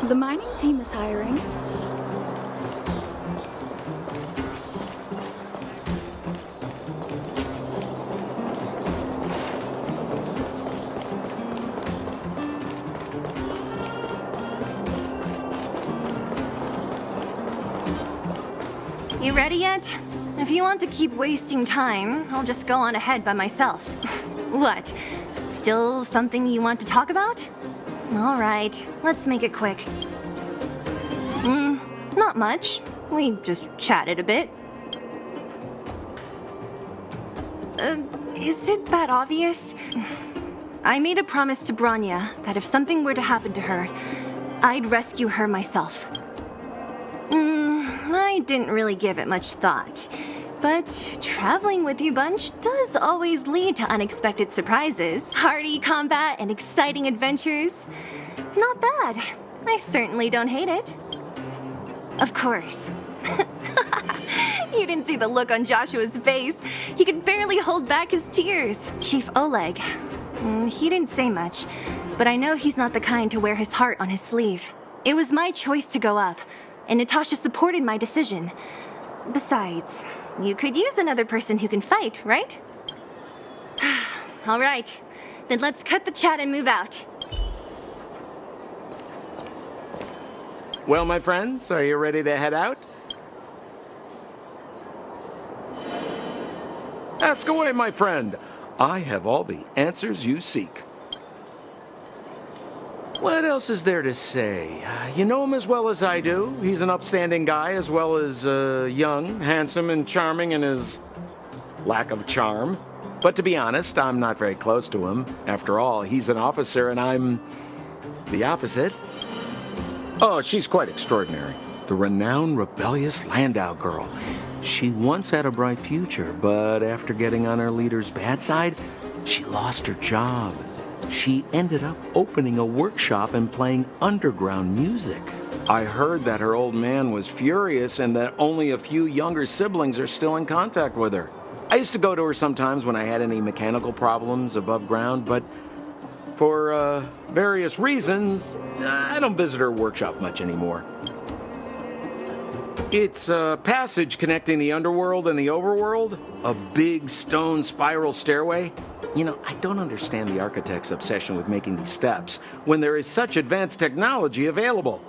The mining team is hiring. You ready yet? If you want to keep wasting time, I'll just go on ahead by myself. What? Still something you want to talk about? All right, let's make it quick. Not much. We just chatted a bit. Is it that obvious? I made a promise to Branya that if something were to happen to her, I'd rescue her myself. I didn't really give it much thought. But traveling with you bunch does always lead to unexpected surprises, hearty combat, and exciting adventures. Not bad. I certainly don't hate it. Of course. You didn't see the look on Joshua's face. He could barely hold back his tears. Chief Oleg. He didn't say much, but I know he's not the kind to wear his heart on his sleeve. It was my choice to go up, and Natasha supported my decision. Besides, you could use another person who can fight, right? All right, then let's cut the chat and move out. Well, my friends, are you ready to head out? Ask away, my friend. I have all the answers you seek. What else is there to say? You know him as well as I do. He's an upstanding guy, as well as young, handsome, and charming in his lack of charm. But to be honest, I'm not very close to him. After all, he's an officer and I'm the opposite. Oh, she's quite extraordinary. The renowned rebellious Landau girl. She once had a bright future, but after getting on her leader's bad side, she lost her job. She ended up opening a workshop and playing underground music. I heard that her old man was furious and that only a few younger siblings are still in contact with her. I used to go to her sometimes when I had any mechanical problems above ground, but for various reasons, I don't visit her workshop much anymore. It's a passage connecting the underworld and the overworld, a big stone spiral stairway. You know, I don't understand the architect's obsession with making these steps when there is such advanced technology available.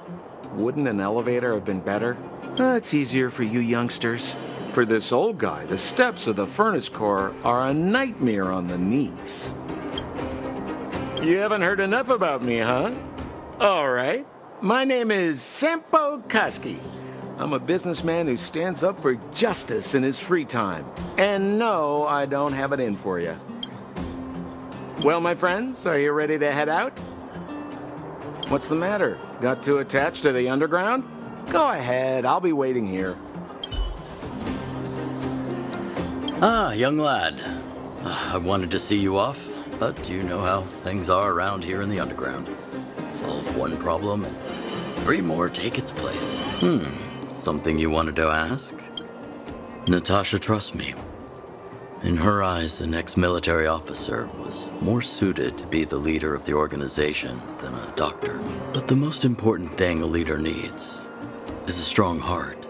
Wouldn't an elevator have been better? It's easier for you youngsters. For this old guy, the steps of the furnace core are a nightmare on the knees. You haven't heard enough about me, huh? All right. My name is Sampo Koski. I'm a businessman who stands up for justice in his free time. And no, I don't have it in for you. Well, my friends, are you ready to head out? What's the matter? Got too attached to the underground? Go ahead, I'll be waiting here. Ah, young lad. I wanted to see you off, but you know how things are around here in the underground. Solve one problem and 3 more take its place. Something you wanted to ask? Natasha trusts me. In her eyes, an ex-military officer was more suited to be the leader of the organization than a doctor. But the most important thing a leader needs is a strong heart,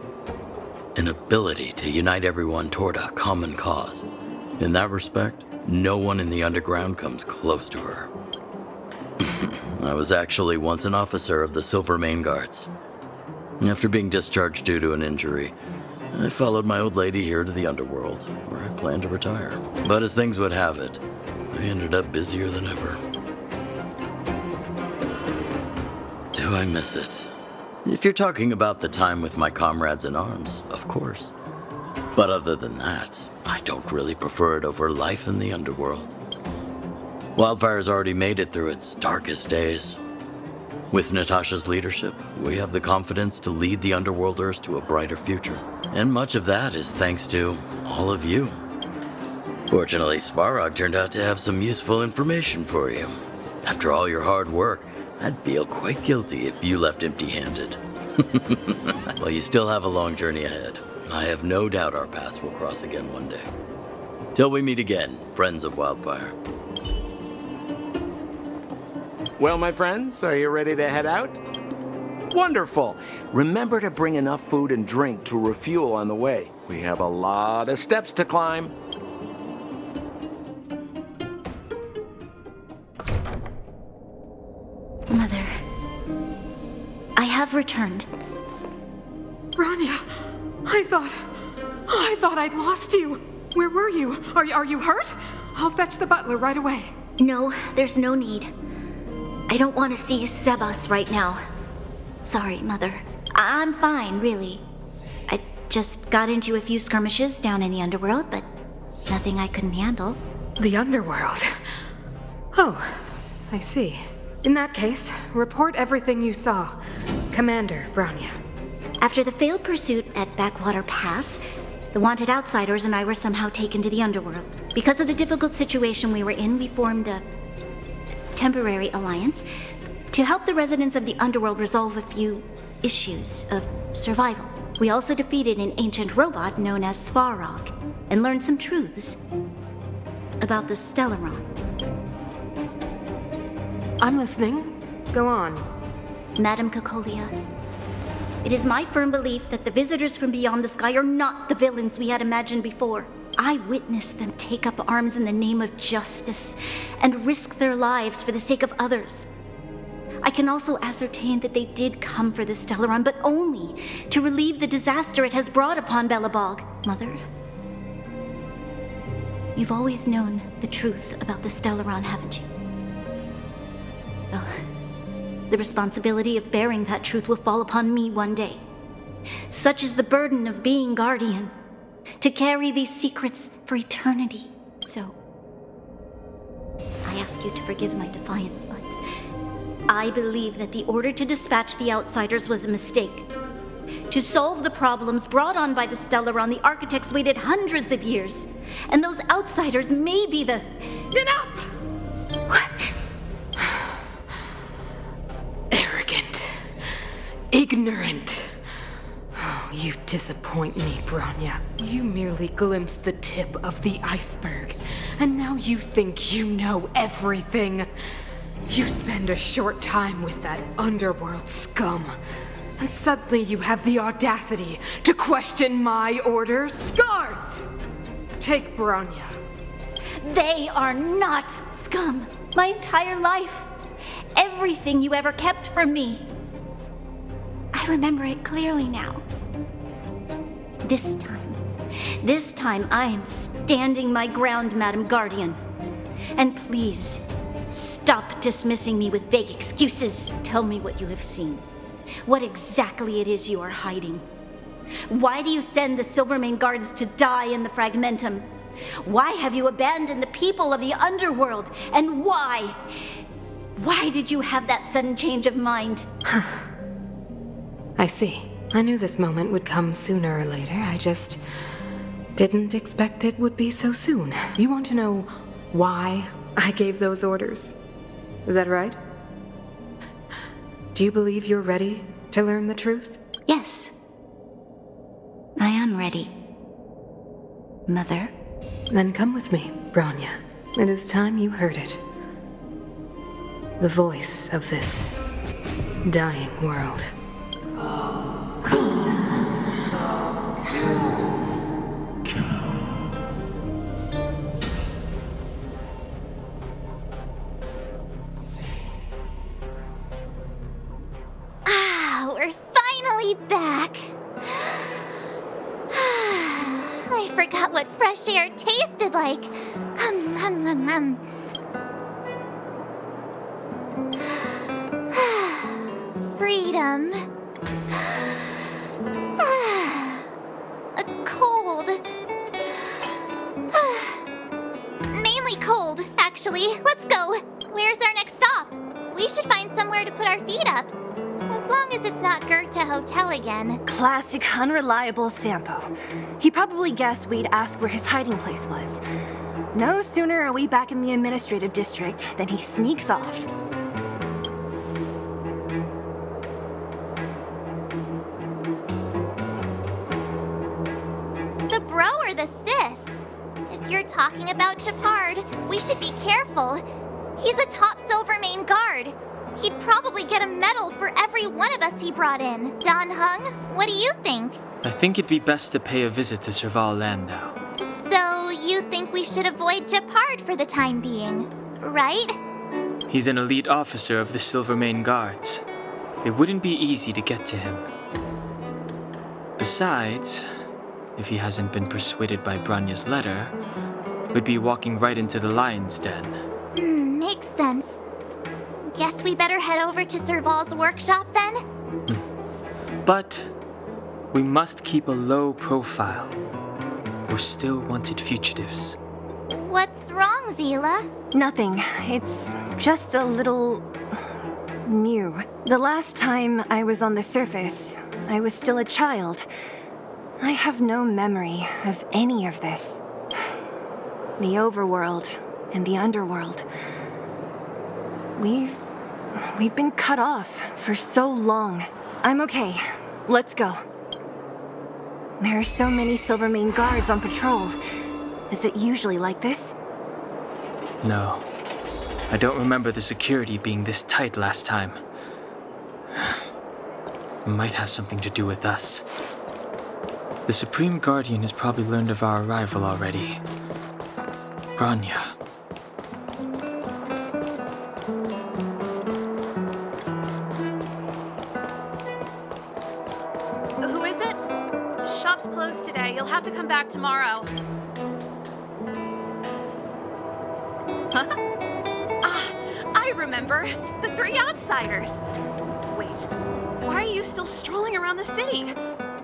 an ability to unite everyone toward a common cause. In that respect, no one in the underground comes close to her. I was actually once an officer of the Silver Main Guards. After being discharged due to an injury, I followed my old lady here to the underworld, where I planned to retire. But as things would have it, I ended up busier than ever. Do I miss it? If you're talking about the time with my comrades in arms, of course. But other than that, I don't really prefer it over life in the underworld. Wildfire's already made it through its darkest days. With Natasha's leadership, we have the confidence to lead the Underworlders to a brighter future. And much of that is thanks to all of you. Fortunately, Svarog turned out to have some useful information for you. After all your hard work, I'd feel quite guilty if you left empty-handed. Well, you still have a long journey ahead. I have no doubt our paths will cross again one day. Till we meet again, friends of Wildfire. Well, my friends, are you ready to head out? Wonderful. Remember to bring enough food and drink to refuel on the way. We have a lot of steps to climb. Mother, I have returned. Bronya, I thought I'd lost you. Where were you? Are you hurt? I'll fetch the butler right away. No, there's no need. I don't want to see Sebas right now. Sorry, Mother. I'm fine, really. I just got into a few skirmishes down in the underworld, but nothing I couldn't handle. The underworld. Oh, I see. In that case, report everything you saw. Commander Bronya. After the failed pursuit at Backwater Pass, the wanted outsiders and I were somehow taken to the underworld. Because of the difficult situation we were in, we formed a temporary alliance to help the residents of the underworld resolve a few issues of survival. We also defeated an ancient robot known as Svarog and learned some truths about the Stellaron. I'm listening. Go on. Madam Kokolia, it is my firm belief that the visitors from beyond the sky are not the villains we had imagined before. I witnessed them take up arms in the name of justice and risk their lives for the sake of others. I can also ascertain that they did come for the Stellaron, but only to relieve the disaster it has brought upon Belobog. Mother, you've always known the truth about the Stellaron, haven't you? Well, the responsibility of bearing that truth will fall upon me one day. Such is the burden of being guardian, to carry these secrets for eternity. So, I ask you to forgive my defiance, but I believe that the order to dispatch the outsiders was a mistake. To solve the problems brought on by the Stellaron, the architects waited hundreds of years, and those outsiders may be the... Enough! What? Arrogant. Ignorant. Oh, you disappoint me, Bronya. You merely glimpsed the tip of the iceberg, and now you think you know everything. You spend a short time with that underworld scum, and suddenly you have the audacity to question my orders? Guards! Take Bronya. They are not scum. My entire life. Everything you ever kept from me. I remember it clearly now. This time I am standing my ground, Madam Guardian. And please, stop dismissing me with vague excuses. Tell me what you have seen. What exactly it is you are hiding. Why do you send the Silvermane guards to die in the Fragmentum? Why have you abandoned the people of the underworld? And why? Why did you have that sudden change of mind? I see. I knew this moment would come sooner or later. I just didn't expect it would be so soon. You want to know why I gave those orders? Is that right? Do you believe you're ready to learn the truth? Yes. I am ready. Mother? Then come with me, Bronya. It is time you heard it. The voice of this dying world. We're finally back. I forgot what fresh air tasted like. Freedom. Cold. Mainly cold, actually. Let's go. Where's our next stop? We should find somewhere to put our feet up. As long as it's not Goethe Hotel again. Classic unreliable Sampo. He probably guessed we'd ask where his hiding place was. No sooner are we back in the administrative district than he sneaks off. The bro or the sis? If you're talking about Chapard, we should be careful. He's a top Silvermane guard. He'd probably get a medal for every one of us he brought in. Don Hung, what do you think? I think it'd be best to pay a visit to Serval Land now. So you think we should avoid Japard for the time being, right? He's an elite officer of the Silvermane Guards. It wouldn't be easy to get to him. Besides, if he hasn't been persuaded by Branya's letter, we'd be walking right into the lion's den. Makes sense. Guess we better head over to Serval's workshop then? But we must keep a low profile. We're still wanted fugitives. What's wrong, Zila? Nothing. It's just a little new. The last time I was on the surface, I was still a child. I have no memory of any of this. The Overworld and the Underworld. We've been cut off for so long. I'm okay. Let's go. There are so many Silvermane guards on patrol. Is it usually like this? No. I don't remember the security being this tight last time. It might have something to do with us. The Supreme Guardian has probably learned of our arrival already. Branya. Who is it? Shop's closed today. You'll have to come back tomorrow. I remember. The three outsiders. Wait, why are you still strolling around the city?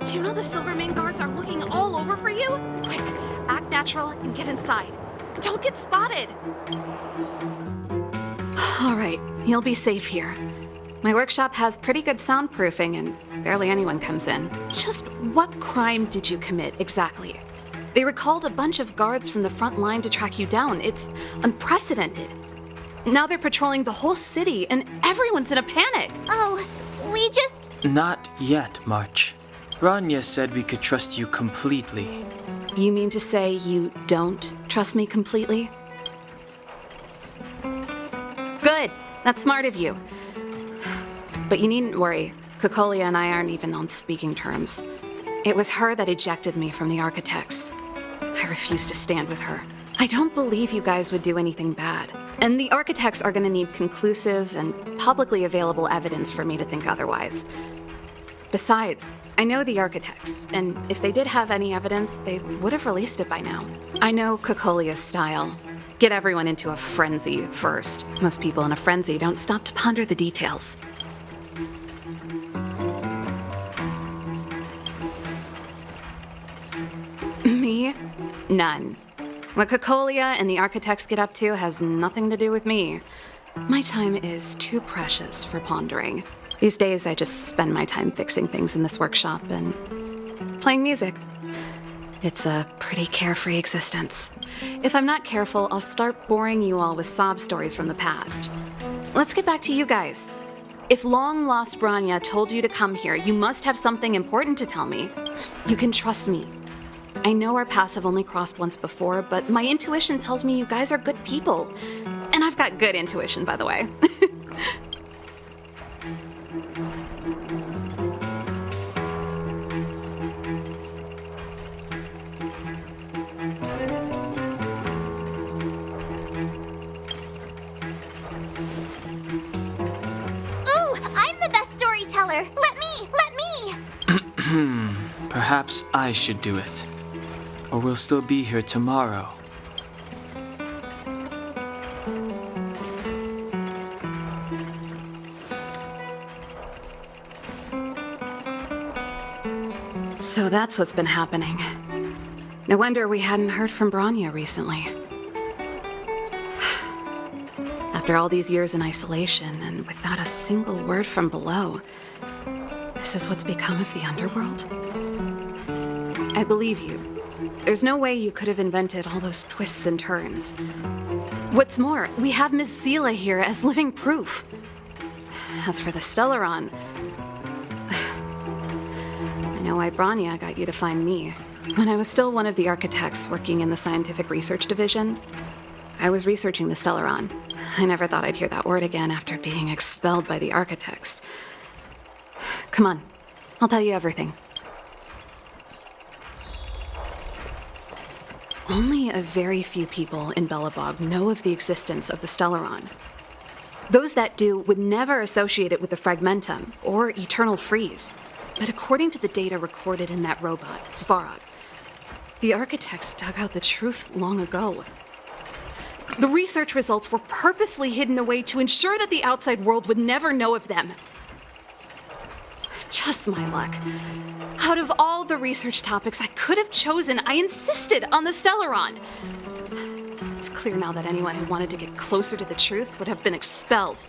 Do you know the Silvermane guards are looking all over for you? Quick, act natural and get inside. Don't get spotted. All right, you'll be safe here. My workshop has pretty good soundproofing and barely anyone comes in. Just what crime did you commit exactly? They recalled a bunch of guards from the front line to track you down. It's unprecedented. Now they're patrolling the whole city and everyone's in a panic. Oh, we just... Not yet, March. Branya said we could trust you completely. You mean to say you don't trust me completely? Good. That's smart of you. But you needn't worry. Kokolia and I aren't even on speaking terms. It was her that ejected me from the Architects. I refuse to stand with her. I don't believe you guys would do anything bad. And the Architects are going to need conclusive and publicly available evidence for me to think otherwise. Besides, I know the Architects, and if they did have any evidence, they would have released it by now. I know Kokolia's style. Get everyone into a frenzy first. Most people in a frenzy don't stop to ponder the details. Me? None. What Kokolia and the Architects get up to has nothing to do with me. My time is too precious for pondering. These days, I just spend my time fixing things in this workshop and playing music. It's a pretty carefree existence. If I'm not careful, I'll start boring you all with sob stories from the past. Let's get back to you guys. If long-lost Branya told you to come here, you must have something important to tell me. You can trust me. I know our paths have only crossed once before, but my intuition tells me you guys are good people. And I've got good intuition, by the way. Ooh, I'm the best storyteller! Let me! Perhaps I should do it. Or we'll still be here tomorrow. So that's what's been happening. No wonder we hadn't heard from Branya recently. After all these years in isolation and without a single word from below, this is what's become of the Underworld? I believe you. There's no way you could have invented all those twists and turns. What's more, we have Miss Zila here as living proof. As for the Stellaron, I know why Branya got you to find me. When I was still one of the Architects working in the Scientific Research Division, I was researching the Stellaron. I never thought I'd hear that word again after being expelled by the architects. Come on, I'll tell you everything. Only a very few people in Belobog know of the existence of the Stellaron. Those that do would never associate it with the Fragmentum or Eternal Freeze. But according to the data recorded in that robot, Svarog, the architects dug out the truth long ago. The research results were purposely hidden away to ensure that the outside world would never know of them. Just my luck. Out of all the research topics I could have chosen, I insisted on the Stellaron. It's clear now that anyone who wanted to get closer to the truth would have been expelled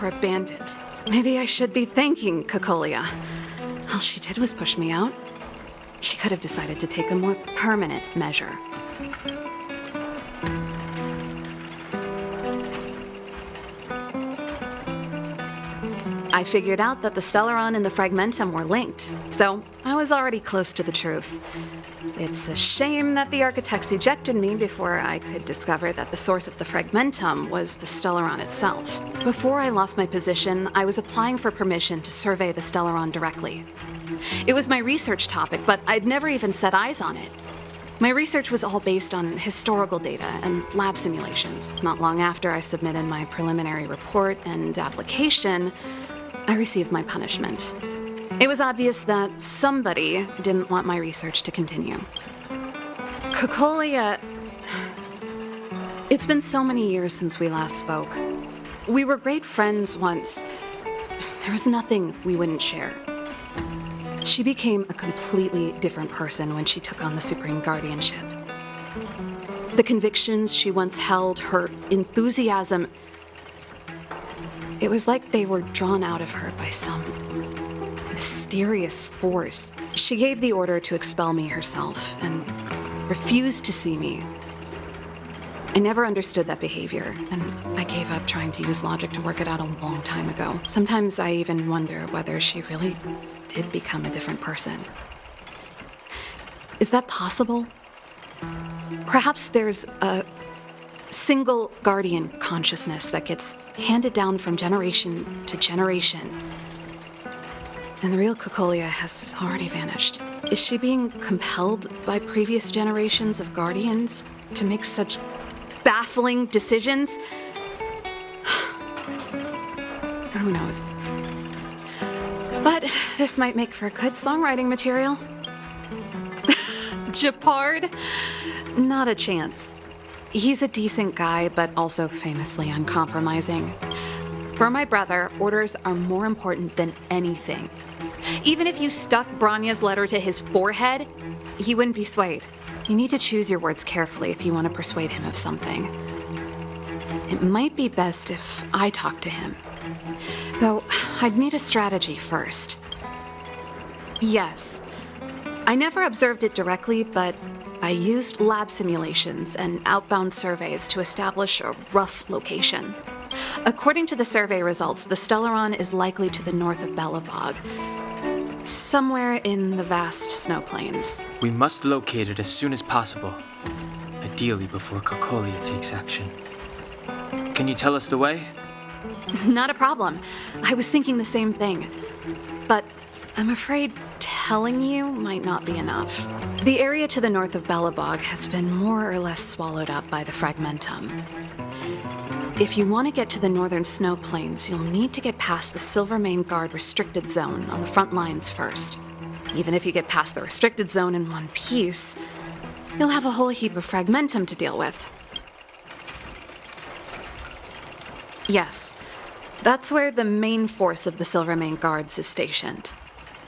or abandoned. Maybe I should be thanking Cocolia. All she did was push me out. She could have decided to take a more permanent measure. I figured out that the Stellaron and the Fragmentum were linked, so I was already close to the truth. It's a shame that the architects ejected me before I could discover that the source of the Fragmentum was the Stellaron itself. Before I lost my position, I was applying for permission to survey the Stellaron directly. It was my research topic, but I'd never even set eyes on it. My research was all based on historical data and lab simulations. Not long after I submitted my preliminary report and application, I received my punishment. It was obvious that somebody didn't want my research to continue. Cocolia... It's been so many years since we last spoke. We were great friends once. There was nothing we wouldn't share. She became a completely different person when she took on the Supreme Guardianship. The convictions she once held, her enthusiasm... It was like they were drawn out of her by some mysterious force. She gave the order to expel me herself and refused to see me. I never understood that behavior, and I gave up trying to use logic to work it out a long time ago. Sometimes I even wonder whether she really did become a different person. Is that possible? Perhaps there's a single guardian consciousness that gets handed down from generation to generation. And the real Cocolia has already vanished. Is she being compelled by previous generations of guardians to make such baffling decisions? Who knows? But this might make for good songwriting material. Japard? Not a chance. He's a decent guy, but also famously uncompromising. For my brother, orders are more important than anything. Even if you stuck Bronya's letter to his forehead, he wouldn't be swayed. You need to choose your words carefully if you want to persuade him of something. It might be best if I talk to him. Though, I'd need a strategy first. Yes, I never observed it directly, but I used lab simulations and outbound surveys to establish a rough location. According to the survey results, the Stellaron is likely to the north of Belobog, somewhere in the vast snow plains. We must locate it as soon as possible, ideally before Cocolia takes action. Can you tell us the way? Not a problem. I was thinking the same thing. But I'm afraid telling you might not be enough. The area to the north of Belobog has been more or less swallowed up by the Fragmentum. If you want to get to the northern snow plains, you'll need to get past the Silvermane Guard restricted zone on the front lines first. Even if you get past the restricted zone in one piece, you'll have a whole heap of Fragmentum to deal with. Yes, that's where the main force of the Silvermane Guards is stationed.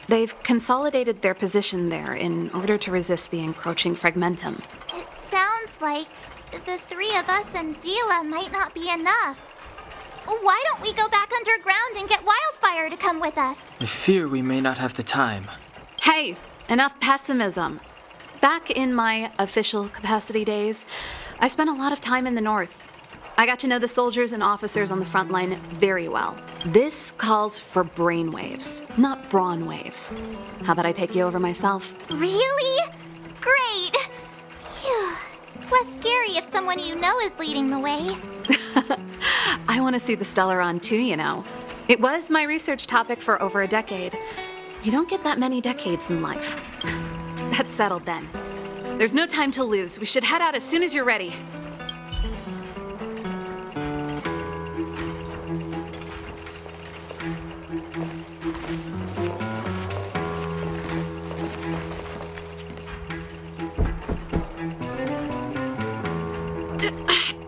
They've consolidated their position there in order to resist the encroaching Fragmentum. It sounds like the three of us and Zila might not be enough. Why don't we go back underground and get Wildfire to come with us? I fear we may not have the time. Hey, enough pessimism. Back in my official capacity days, I spent a lot of time in the north. I got to know the soldiers and officers on the front line very well. This calls for brainwaves, not brawn waves. How about I take you over myself? Really? Great! Phew. It's less less scary if someone you know is leading the way. I want to see the Stellaron too, you know. It was my research topic for over a decade. You don't get that many decades in life. That's settled then. There's no time to lose. We should head out as soon as you're ready.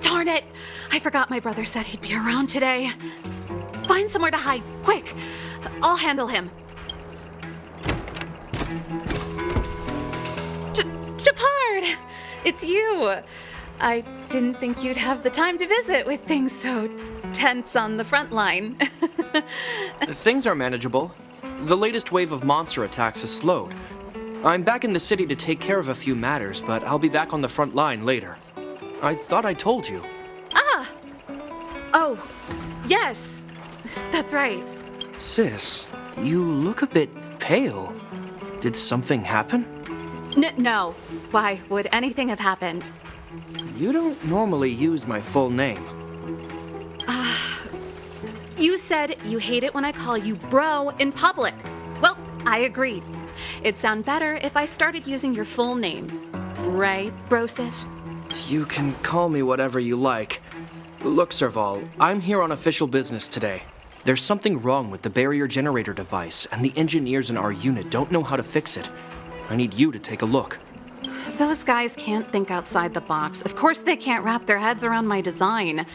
Darn it! I forgot my brother said he'd be around today. Find somewhere to hide, quick! I'll handle him. Japard! It's you! I didn't think you'd have the time to visit with things so tense on the front line. Things are manageable. The latest wave of monster attacks has slowed. I'm back in the city to take care of a few matters, but I'll be back on the front line later. I thought I told you. Ah! Oh, yes. That's right. Sis, you look a bit pale. Did something happen? No. Why would anything have happened? You don't normally use my full name. You said you hate it when I call you bro in public. Well, I agreed. It'd sound better if I started using your full name. Right, Brosif? You can call me whatever you like. Look, Serval, I'm here on official business today. There's something wrong with the barrier generator device, and the engineers in our unit don't know how to fix it. I need you to take a look. Those guys can't think outside the box. Of course they can't wrap their heads around my design.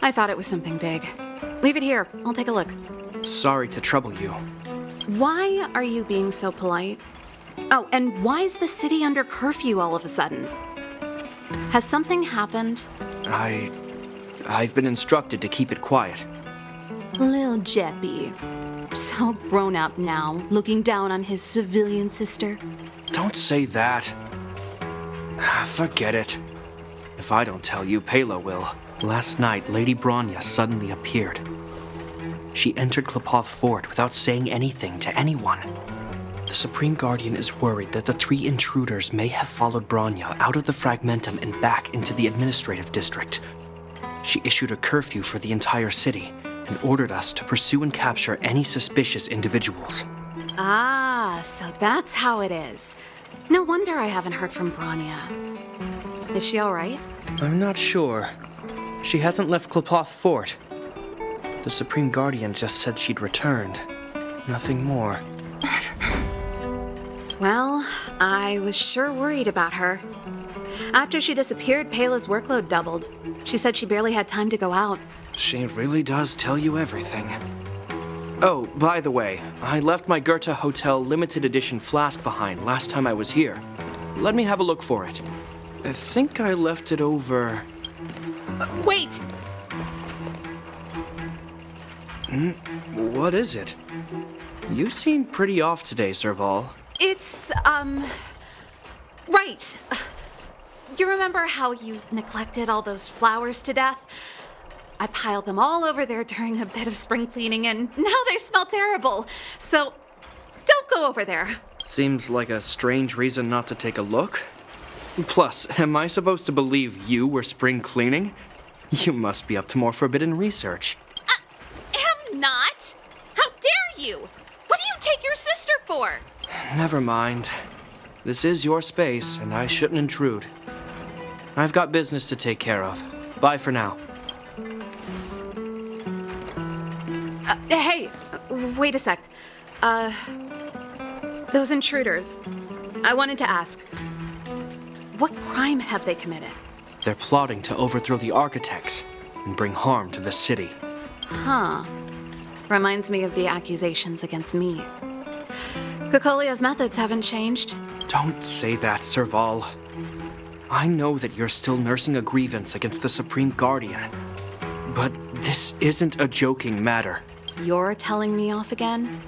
I thought it was something big. Leave it here. I'll take a look. Sorry to trouble you. Why are you being so polite? Oh, and why is the city under curfew all of a sudden? Has something happened? I've been instructed to keep it quiet. Lil Jeppy. So grown up now, looking down on his civilian sister. Don't say that. Forget it. If I don't tell you, Pela will. Last night, Lady Bronya suddenly appeared. She entered Klepoth Fort without saying anything to anyone. The Supreme Guardian is worried that the 3 intruders may have followed Bronya out of the Fragmentum and back into the administrative district. She issued a curfew for the entire city and ordered us to pursue and capture any suspicious individuals. Ah, so that's how it is. No wonder I haven't heard from Bronya. Is she all right? I'm not sure. She hasn't left Klepoth Fort. The Supreme Guardian just said she'd returned. Nothing more. Well, I was sure worried about her. After she disappeared, Pela's workload doubled. She said she barely had time to go out. She really does tell you everything. Oh, by the way, I left my Goethe Hotel limited edition flask behind last time I was here. Let me have a look for it. I think I left it over... Wait! What is it? You seem pretty off today, Serval. It's, right. You remember how you neglected all those flowers to death? I piled them all over there during a bit of spring cleaning, and now they smell terrible. So, don't go over there. Seems like a strange reason not to take a look. Plus, am I supposed to believe you were spring cleaning? You must be up to more forbidden research. Am not. How dare you? What do you take your sister for? Never mind. This is your space, and I shouldn't intrude. I've got business to take care of. Bye for now. Hey, wait a sec. Those intruders. I wanted to ask, what crime have they committed? They're plotting to overthrow the architects and bring harm to the city. Huh. Reminds me of the accusations against me. Kokolio's methods haven't changed. Don't say that, Serval. I know that you're still nursing a grievance against the Supreme Guardian. But this isn't a joking matter. You're telling me off again?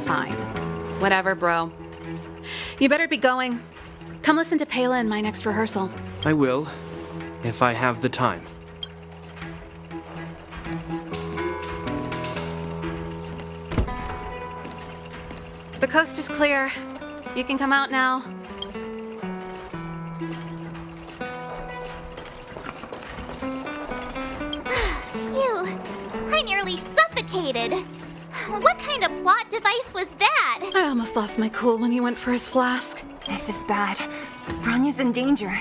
Fine. Whatever, bro. You better be going. Come listen to Pela in my next rehearsal. I will, if I have the time. The coast is clear. You can come out now. nearly suffocated. What kind of plot device was that? I almost lost my cool when he went for his flask. This is bad. Bronya's in danger.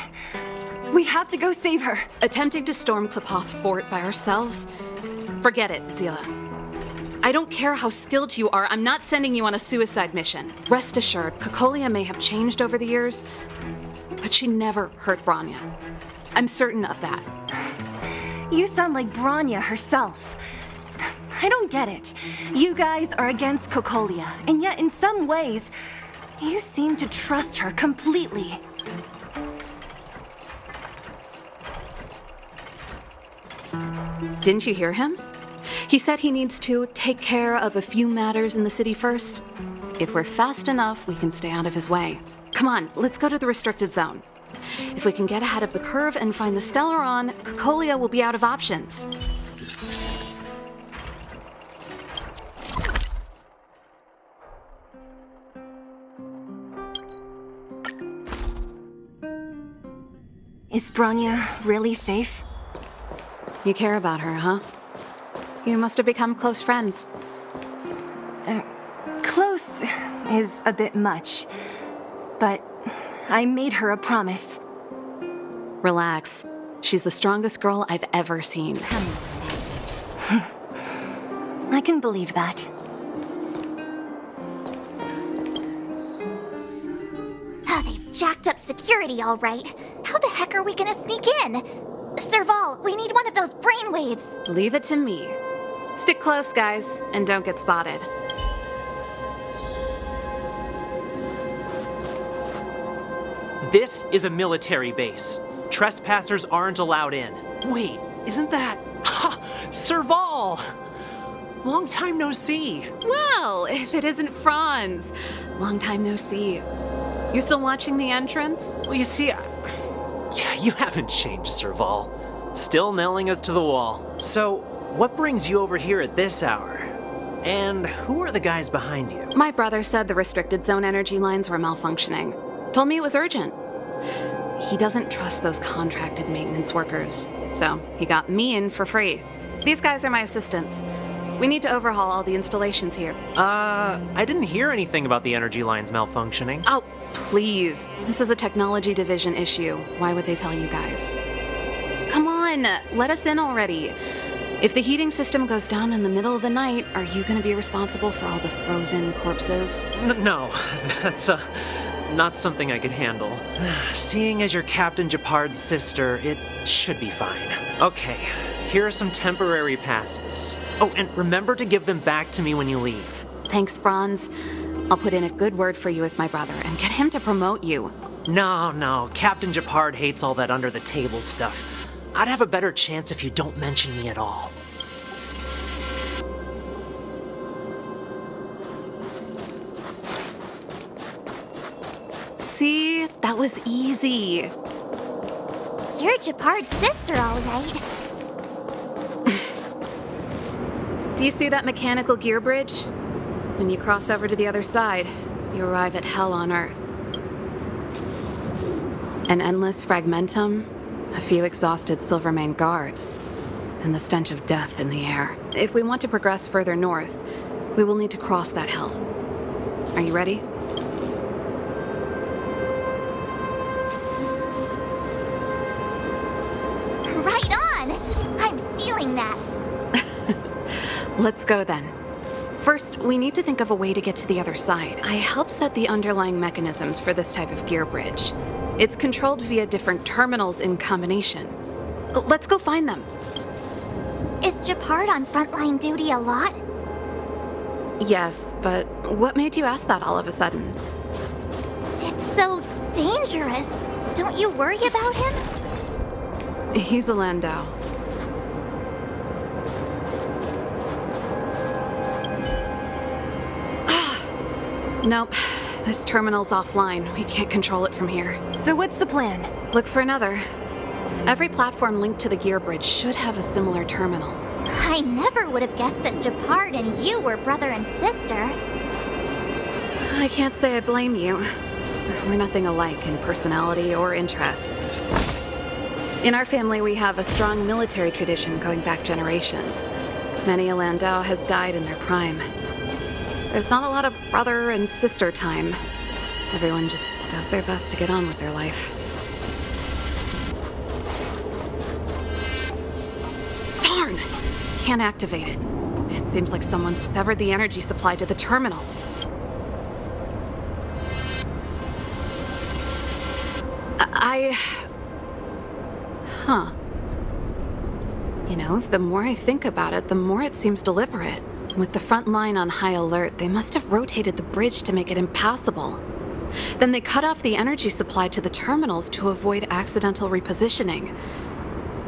We have to go save her. Attempting to storm Klepoth Fort by ourselves? Forget it, Zila. I don't care how skilled you are, I'm not sending you on a suicide mission. Rest assured, Cocolia may have changed over the years, but she never hurt Bronya. I'm certain of that. You sound like Bronya herself. I don't get it. You guys are against Cocolia, and yet in some ways, you seem to trust her completely. Didn't you hear him? He said he needs to take care of a few matters in the city first. If we're fast enough, we can stay out of his way. Come on, let's go to the restricted zone. If we can get ahead of the curve and find the Stellaron, Cocolia will be out of options. Is Bronya really safe? You care about her, huh? You must have become close friends. Close is a bit much, but I made her a promise. Relax. She's the strongest girl I've ever seen. I can believe that. Oh, they've jacked up security all right. How the heck are we gonna sneak in? Serval, we need one of those brainwaves. Leave it to me. Stick close, guys, and don't get spotted. This is a military base. Trespassers aren't allowed in. Wait, isn't that... Ha! Serval! Long time no see. Well, if it isn't Franz. Long time no see. You still watching the entrance? Well, you see, you haven't changed, Serval. Still nailing us to the wall. So, what brings you over here at this hour? And who are the guys behind you? My brother said the restricted zone energy lines were malfunctioning. Told me it was urgent. He doesn't trust those contracted maintenance workers, so he got me in for free. These guys are my assistants. We need to overhaul all the installations here. I didn't hear anything about the energy lines malfunctioning. Oh, please. This is a technology division issue. Why would they tell you guys? Come on, let us in already. If the heating system goes down in the middle of the night, are you going to be responsible for all the frozen corpses? No, that's not something I could handle. Seeing as you're Captain Japard's sister, it should be fine. Okay, here are some temporary passes. Oh, and remember to give them back to me when you leave. Thanks, Franz. I'll put in a good word for you with my brother and get him to promote you. No, Captain Japard hates all that under-the-table stuff. I'd have a better chance if you don't mention me at all. See? That was easy. You're Japard's sister, all right. Do you see that mechanical gear bridge? When you cross over to the other side, you arrive at hell on Earth. An endless fragmentum, a few exhausted Silvermane guards, and the stench of death in the air. If we want to progress further north, we will need to cross that hell. Are you ready? Right on! I'm stealing that. Let's go then. First, we need to think of a way to get to the other side. I helped set the underlying mechanisms for this type of gear bridge. It's controlled via different terminals in combination. Let's go find them. Is Japard on frontline duty a lot? Yes, but what made you ask that all of a sudden? It's so dangerous. Don't you worry about him? He's a Landau. Nope. This terminal's offline. We can't control it from here. So what's the plan? Look for another. Every platform linked to the gear bridge should have a similar terminal. I never would have guessed that Japard and you were brother and sister. I can't say I blame you. We're nothing alike in personality or interests. In our family, we have a strong military tradition going back generations. Many a Landau has died in their prime. There's not a lot of brother and sister time. Everyone just does their best to get on with their life. Darn! Can't activate it. It seems like someone severed the energy supply to the terminals. Huh. You know, the more I think about it, the more it seems deliberate. With the front line on high alert, they must have rotated the bridge to make it impassable. Then they cut off the energy supply to the terminals to avoid accidental repositioning.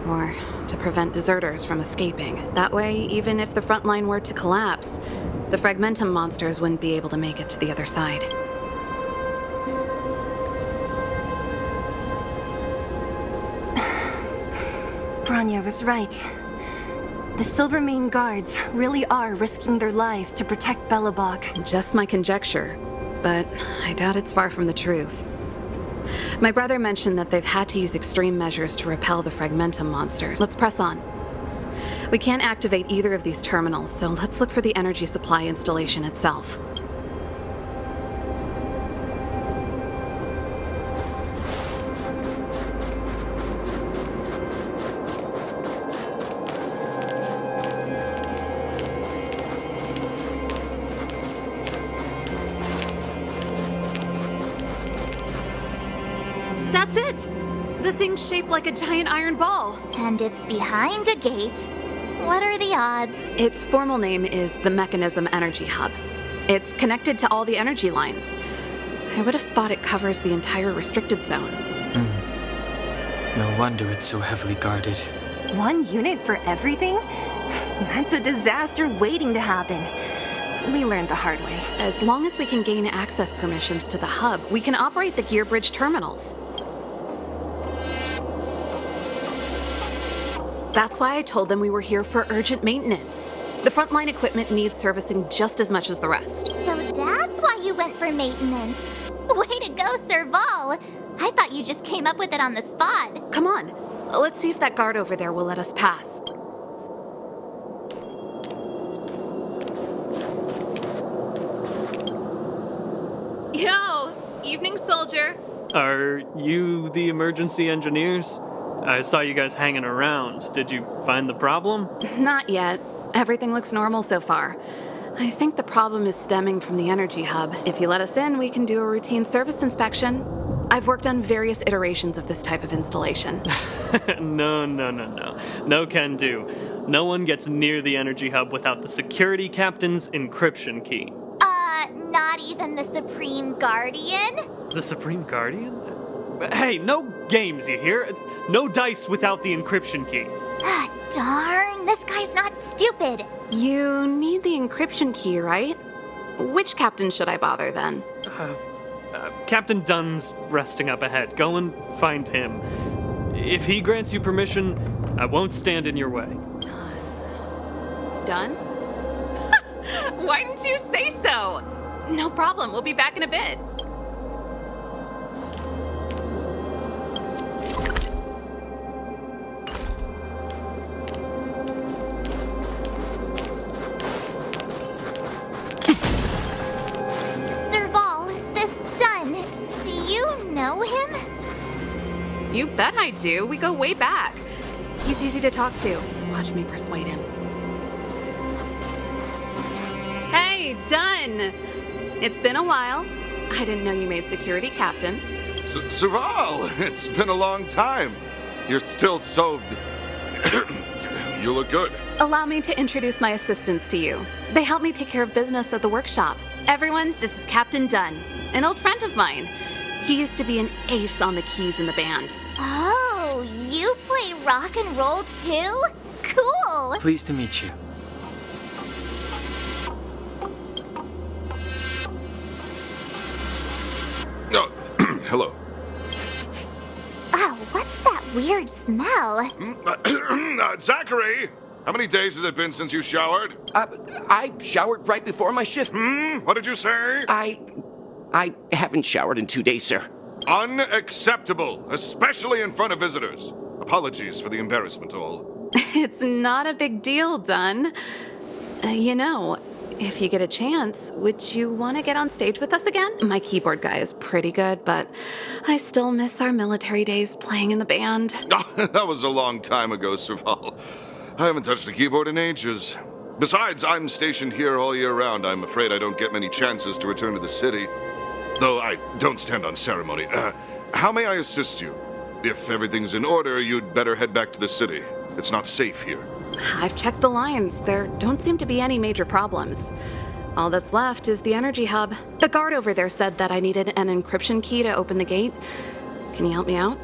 Or to prevent deserters from escaping. That way, even if the front line were to collapse, the Fragmentum monsters wouldn't be able to make it to the other side. Bronya was right. The Silvermane guards really are risking their lives to protect Belobog. Just my conjecture, but I doubt it's far from the truth. My brother mentioned that they've had to use extreme measures to repel the Fragmentum monsters. Let's press on. We can't activate either of these terminals, so let's look for the energy supply installation itself. That's it! The thing's shaped like a giant iron ball. And it's behind a gate. What are the odds? Its formal name is the Mechanism Energy Hub. It's connected to all the energy lines. I would have thought it covers the entire restricted zone. No wonder it's so heavily guarded. One unit for everything? That's a disaster waiting to happen. We learned the hard way. As long as we can gain access permissions to the hub, we can operate the gear bridge terminals. That's why I told them we were here for urgent maintenance. The frontline equipment needs servicing just as much as the rest. So that's why you went for maintenance. Way to go, Serval! I thought you just came up with it on the spot. Come on, let's see if that guard over there will let us pass. Yo, evening, soldier. Are you the emergency engineers? I saw you guys hanging around. Did you find the problem? Not yet. Everything looks normal so far. I think the problem is stemming from the energy hub. If you let us in, we can do a routine service inspection. I've worked on various iterations of this type of installation. No. No can do. No one gets near the energy hub without the security captain's encryption key. Not even the Supreme Guardian? The Supreme Guardian? Hey, no games, you hear? No dice without the encryption key. Ah, darn, this guy's not stupid. You need the encryption key, right? Which captain should I bother then? Captain Dunn's resting up ahead. Go and find him. If he grants you permission, I won't stand in your way. Done? Why didn't you say so? No problem, we'll be back in a bit. Serval, this Dunn, do you know him? You bet I do. We go way back. He's easy to talk to. Watch me persuade him. Hey, Dunn! It's been a while. I didn't know you made security captain. Serval, it's been a long time. You're still so... You look good. Allow me to introduce my assistants to you. They help me take care of business at the workshop. Everyone, this is Captain Dunn, an old friend of mine. He used to be an ace on the keys in the band. Oh, you play rock and roll too? Cool! Pleased to meet you. Oh, hello. Oh, what's that weird smell? Zachary! How many days has it been since you showered? I showered right before my shift. What did you say? I haven't showered in 2 days, sir. Unacceptable, especially in front of visitors. Apologies for the embarrassment, all. It's not a big deal, Dunn. If you get a chance, would you want to get on stage with us again? My keyboard guy is pretty good, but I still miss our military days playing in the band. That was a long time ago, Serval. I haven't touched a keyboard in ages. Besides, I'm stationed here all year round. I'm afraid I don't get many chances to return to the city. Though I don't stand on ceremony. How may I assist you? If everything's in order, you'd better head back to the city. It's not safe here. I've checked the lines. There don't seem to be any major problems. All that's left is the energy hub. The guard over there said that I needed an encryption key to open the gate. Can you help me out?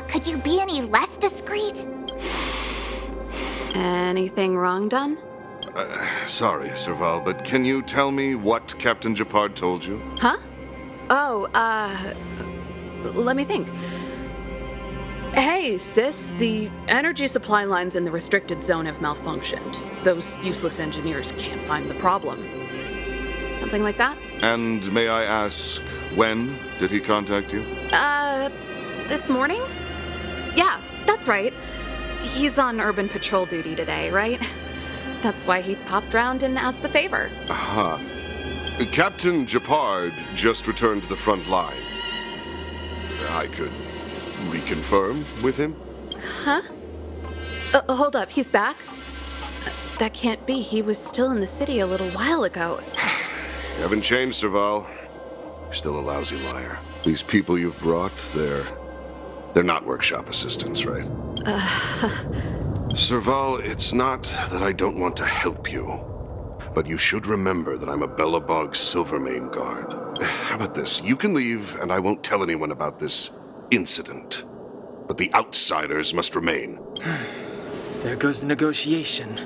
Could you be any less discreet? Anything wrong, Dunn? Sorry, Serval, but can you tell me what Captain Japard told you? Huh? Oh, let me think. Hey, sis, the energy supply lines in the restricted zone have malfunctioned. Those useless engineers can't find the problem. Something like that? And may I ask, when did he contact you? This morning? Yeah, that's right. He's on urban patrol duty today, right? That's why he popped round and asked the favor. Aha. Captain Japard just returned to the front line. I could reconfirm with him? Huh? Hold up, he's back? That can't be. He was still in the city a little while ago. You haven't changed, Serval. You're still a lousy liar. These people you've brought, they're not workshop assistants, right? Serval, it's not that I don't want to help you, but you should remember that I'm a Belobog Silvermane guard. How about this? You can leave, and I won't tell anyone about this incident. But the outsiders must remain. There goes the negotiation.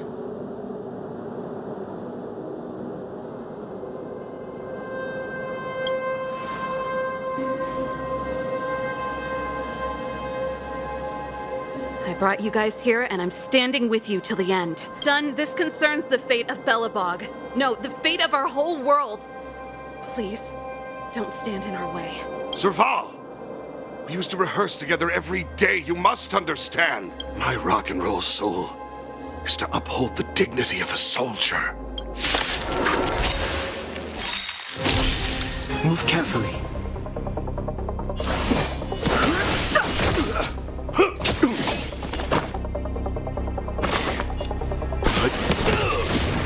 I brought you guys here, and I'm standing with you till the end. Dunn, this concerns the fate of Belobog. No, the fate of our whole world. Please, don't stand in our way. Serval! We used to rehearse together every day, you must understand. My rock and roll soul is to uphold the dignity of a soldier. Move carefully.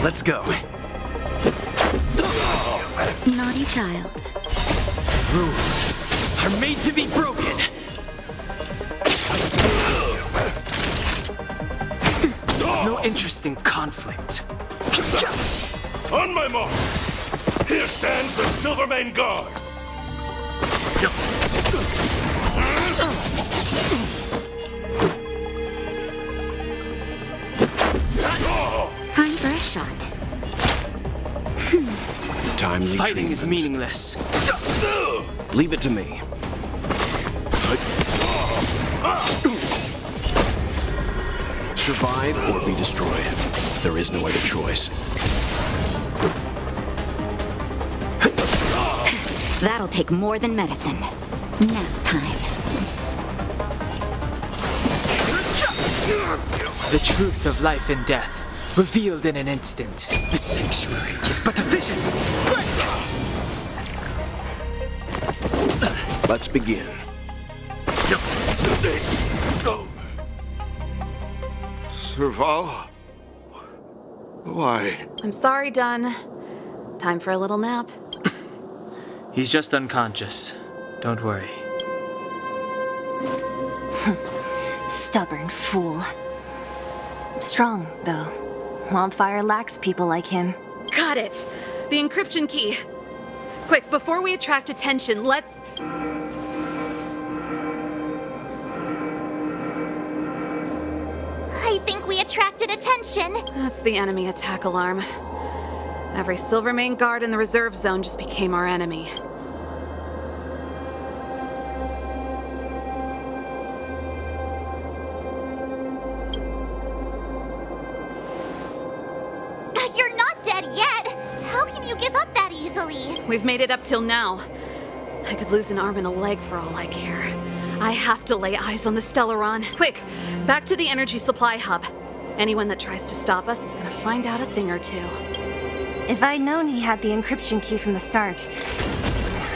Let's go. Naughty child. Rules are made to be broken. No interest in conflict. On my mark! Here stands the Silvermane Guard! Time for a shot. Timely Fighting is treatment. meaningless. Leave it to me. Survive or be destroyed. There is no other choice. That'll take more than medicine. Nap time. The truth of life and death, revealed in an instant. The sanctuary is but a vision. Break! Let's begin. Serval? Why? I'm sorry, Dunn. Time for a little nap. He's just unconscious. Don't worry. Stubborn fool. Strong, though. Wildfire lacks people like him. Got it! The encryption key. Quick, before we attract attention, let's... I think we attracted attention. That's the enemy attack alarm. Every Silvermane guard in the reserve zone just became our enemy. You're not dead yet. How can you give up that easily. We've made it up till now. I could lose an arm and a leg for all I care. I have to lay eyes on the Stellaron. Quick, back to the energy supply hub. Anyone that tries to stop us is gonna find out a thing or two. If I'd known he had the encryption key from the start,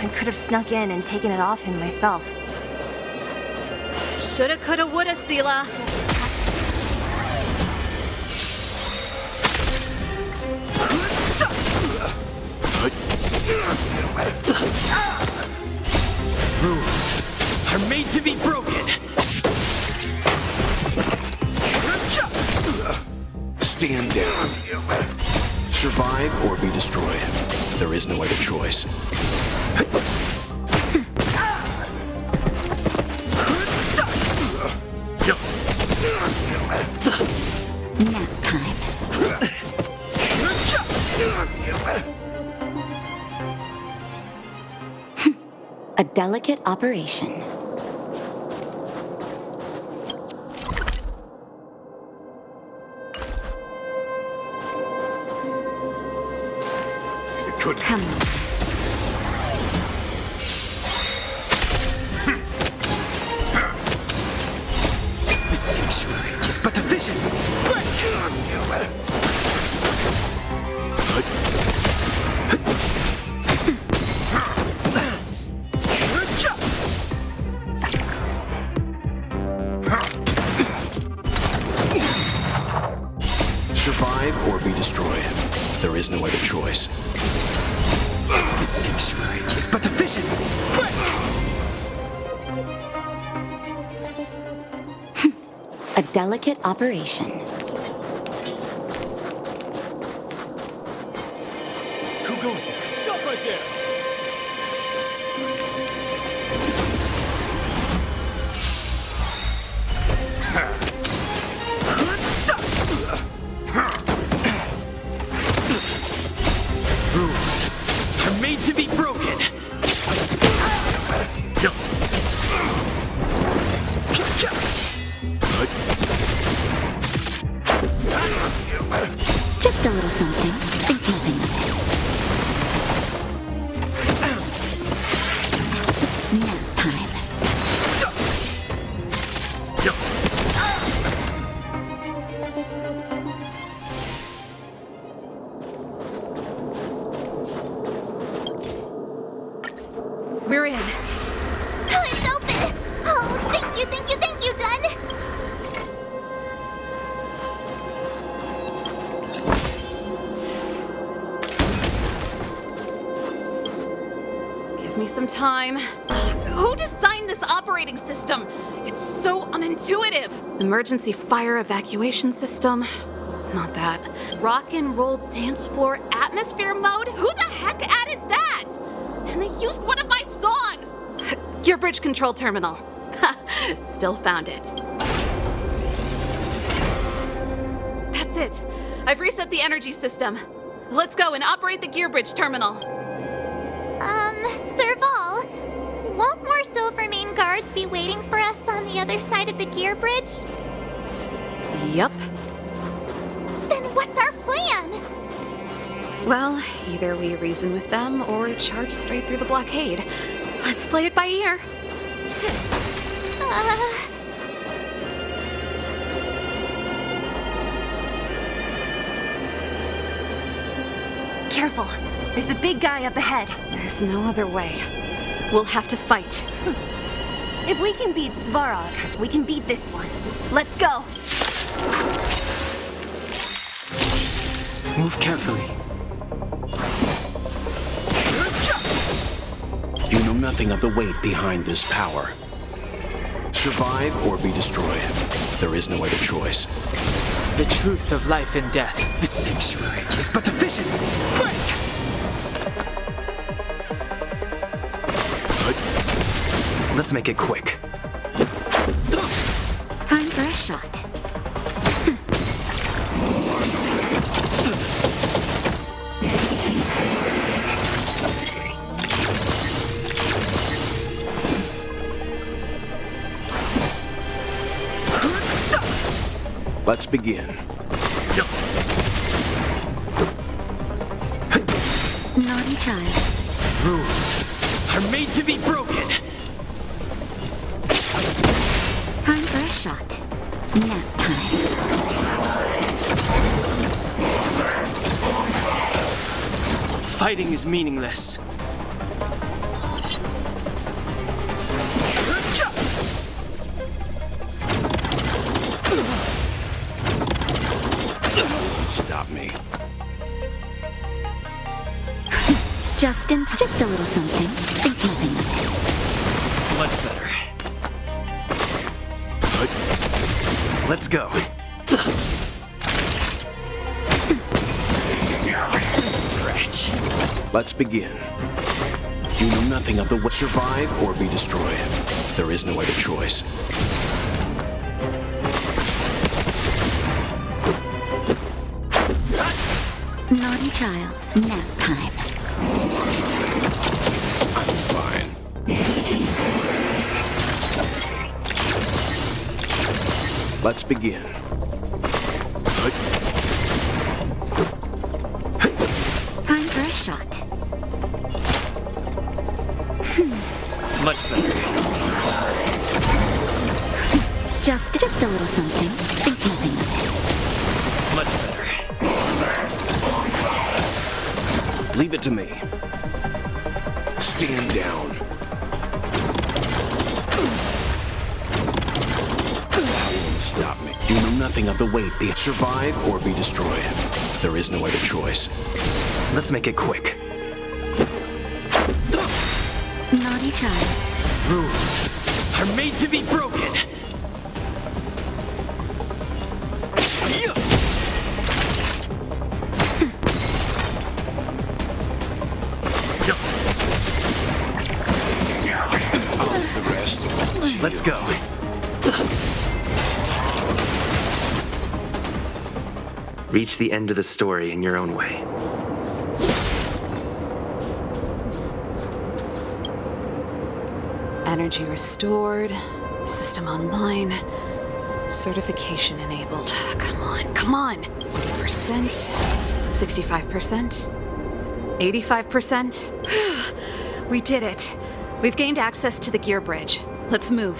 I could have snuck in and taken it off him myself. Shoulda, coulda, woulda, Sela. Rules are made to be broken. Stand down. Survive or be destroyed. There is no other choice. Nap time. A delicate operation. Come on. The sanctuary is but a vision. Survive or be destroyed. There is no other choice. The sanctuary is but a vision. A delicate operation. Who goes there? Stop right there! Rules are made to be broken. Just a little something. Think nothing of it. Nap time. We're in. Oh, it's open! Oh, thank you, Dun! Give me some time. Who designed this operating system? It's so unintuitive. Emergency fire evacuation system? Not that. Rock and roll dance floor atmosphere mode? Who the heck added that? And they used one of my songs! Gear bridge control terminal. Still found it. That's it. I've reset the energy system. Let's go and operate the gear bridge terminal. Serval, won't more Silvermane guards be waiting for us on the other side of the gear bridge? Yup. Then what's our plan? Well, either we reason with them or charge straight through the blockade. Let's play it by ear. Careful. There's a big guy up ahead. There's no other way. We'll have to fight. If we can beat Svarog, we can beat this one. Let's go. Move carefully. You know nothing of the weight behind this power. Survive or be destroyed. There is no other choice. The truth of life and death. The sanctuary is but a vision. Break! Let's make it quick. Time for a shot. Let's begin. Naughty child. Rules are made to be broken. Time for a shot. Nap time. Fighting is meaningless. Stop me. Just in time. Just a little something. Think nothing of it. Much better. Let's go. Scratch. Let's begin. You know nothing of the way. Survive or be destroyed. There is no other choice. Naughty child. Nap time. I'm fine. Let's begin. Time for a shot. Much better. Just a little something. Think nothing of it. Much better. Leave it to me. Stand down. That won't stop me. You know nothing of the weight. Survive or be destroyed. There is no other choice. Let's make it quick. Naughty child. Rules are made to be broken. The rest. Let's go. Reach the end of the story in your own way. Energy restored. System online. Certification enabled. Come on, come on. 40%. 65%. 85%. We did it. We've gained access to the gear bridge. Let's move.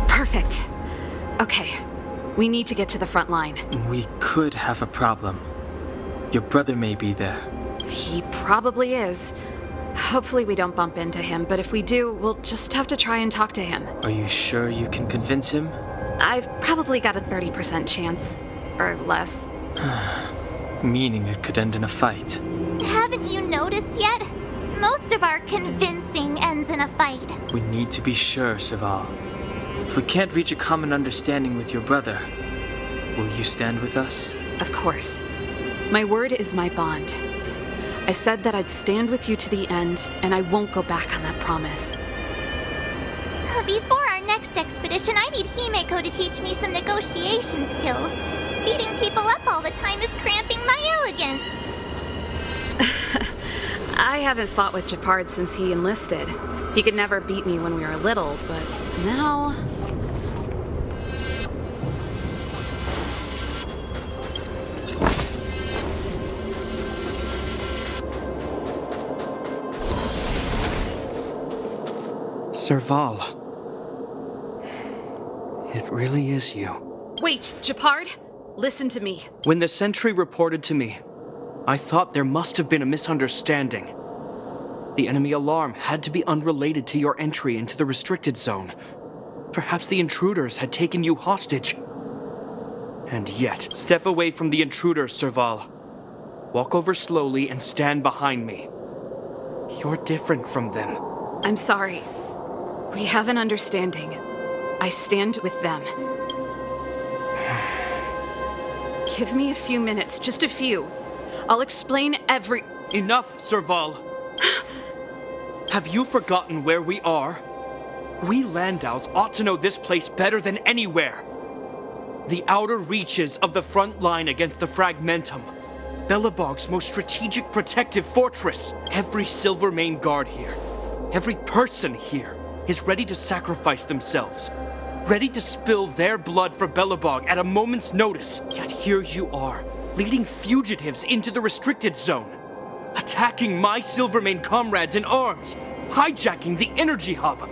Perfect. Okay. We need to get to the front line. We could have a problem. Your brother may be there. He probably is. Hopefully we don't bump into him, but if we do, we'll just have to try and talk to him. Are you sure you can convince him? I've probably got a 30% chance. Or less. Meaning it could end in a fight. Haven't you noticed yet? Most of our convincing ends in a fight. We need to be sure, Serval. If we can't reach a common understanding with your brother, will you stand with us? Of course. My word is my bond. I said that I'd stand with you to the end, and I won't go back on that promise. Before our next expedition, I need Himeko to teach me some negotiation skills. Beating people up all the time is cramping my elegance. I haven't fought with Japard since he enlisted. He could never beat me when we were little, but now... Serval. It really is you. Wait, Japard! Listen to me. When the sentry reported to me, I thought there must have been a misunderstanding. The enemy alarm had to be unrelated to your entry into the restricted zone. Perhaps the intruders had taken you hostage. And yet, step away from the intruders, Serval. Walk over slowly and stand behind me. You're different from them. I'm sorry. We have an understanding. I stand with them. Give me a few minutes, just a few. I'll explain every... Enough, Serval! Have you forgotten where we are? We Landaus ought to know this place better than anywhere. The outer reaches of the front line against the Fragmentum. Belobog's most strategic protective fortress. Every Silvermane guard here, every person here, is ready to sacrifice themselves. ready to spill their blood for Belobog at a moment's notice. Yet here you are, leading fugitives into the restricted zone, attacking my Silvermane comrades in arms, hijacking the energy hub.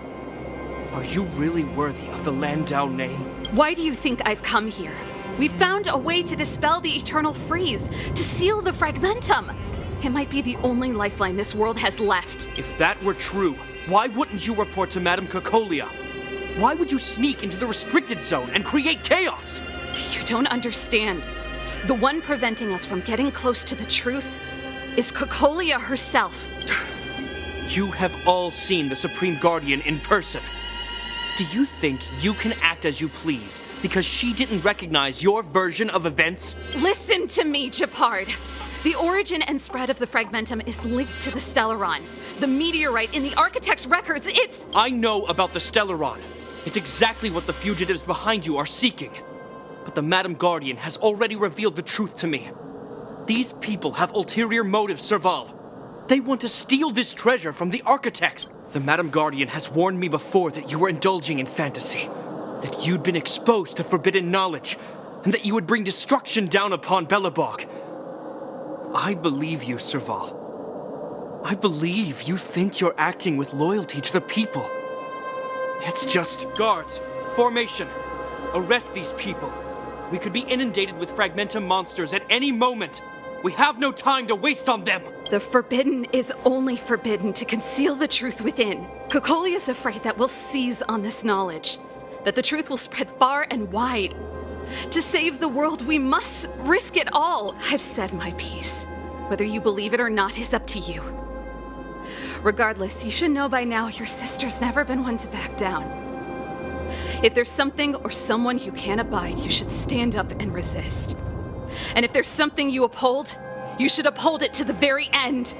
Are you really worthy of the Landau name? Why do you think I've come here? We found a way to dispel the eternal freeze, to seal the fragmentum. It might be the only lifeline this world has left. If that were true, why wouldn't you report to Madame Cocolia? Why would you sneak into the restricted zone and create chaos? You don't understand. The one preventing us from getting close to the truth is Cocolia herself. You have all seen the Supreme Guardian in person. Do you think you can act as you please because she didn't recognize your version of events? Listen to me, Gepard. The origin and spread of the fragmentum is linked to the Stellaron. The meteorite in the Architect's records, it's... I know about the Stellaron. It's exactly what the fugitives behind you are seeking. But the Madam Guardian has already revealed the truth to me. These people have ulterior motives, Serval. They want to steal this treasure from the Architects. The Madam Guardian has warned me before that you were indulging in fantasy, that you'd been exposed to forbidden knowledge, and that you would bring destruction down upon Belobog. I believe you, Serval. I believe you think you're acting with loyalty to the people. It's just... Guards, formation, arrest these people. We could be inundated with fragmentum monsters at any moment. We have no time to waste on them. The forbidden is only forbidden to conceal the truth within. Cocolia's afraid that we'll seize on this knowledge, that the truth will spread far and wide. To save the world, we must risk it all. I've said my piece. Whether you believe it or not is up to you. Regardless, you should know by now your sister's never been one to back down. If there's something or someone you can't abide, you should stand up and resist. And if there's something you uphold, you should uphold it to the very end.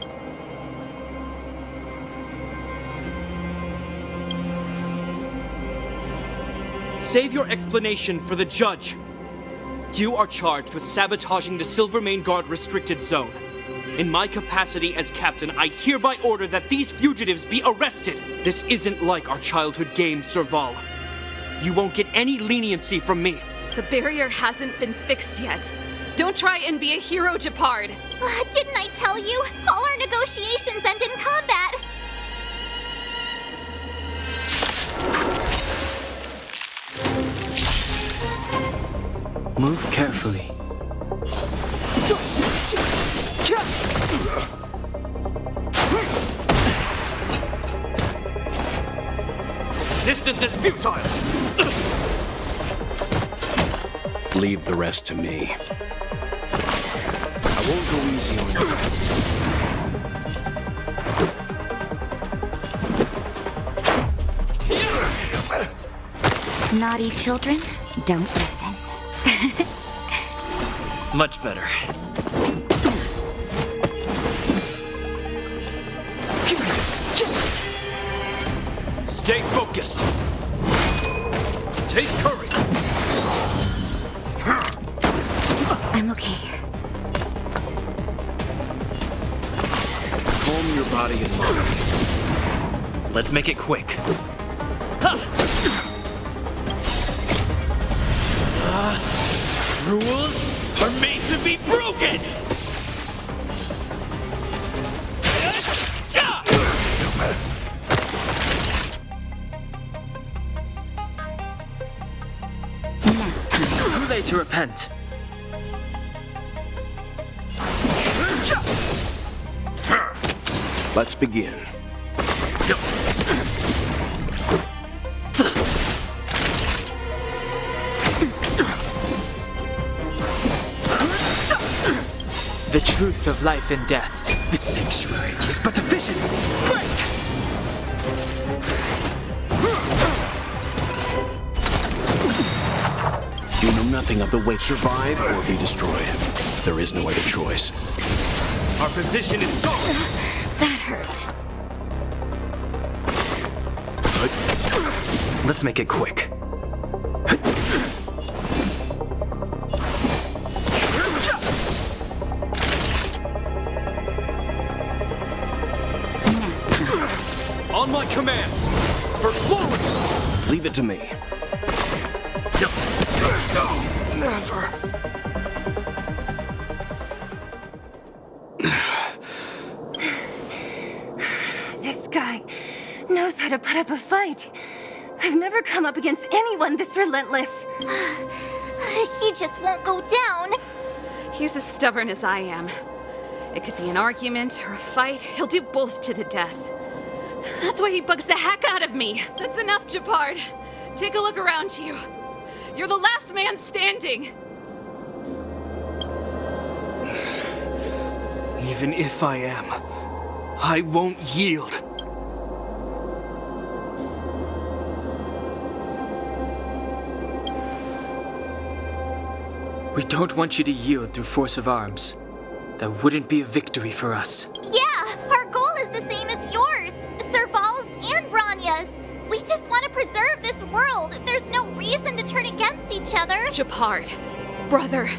Save your explanation for the judge. You are charged with sabotaging the Silvermane Guard restricted zone. In my capacity as captain, I hereby order that these fugitives be arrested. This isn't like our childhood game, Serval. You won't get any leniency from me. The barrier hasn't been fixed yet. Don't try and be a hero, Gepard. Didn't I tell you? All our negotiations end in combat. Move carefully. Resistance is futile! Leave the rest to me. I won't go easy on you. Naughty children, don't listen. Much better. Stay focused. Take courage. I'm okay. Calm your body and mind. Let's make it quick. Rules are made to be broken! Too late to repent. Let's begin. The truth of life and death. The sanctuary is but a vision. Break! You know nothing of the way. Survive or be destroyed. There is no other choice. Our position is solid. That hurt. Let's make it quick. On my command, for glory! Leave it to me. Forever. This guy knows how to put up a fight. I've never come up against anyone this relentless. He just won't go down. He's as stubborn as I am. It could be an argument or a fight. He'll do both to the death. That's why he bugs the heck out of me. That's enough, Japard. Take a look around you. You're the last man standing. Even if I am, I won't yield. We don't want you to yield through force of arms. That wouldn't be a victory for us. Yeah, our goal is the same as yours. Serval's and Bronya's. We just want to preserve this world. There's no reason to turn against each other. Japard, brother,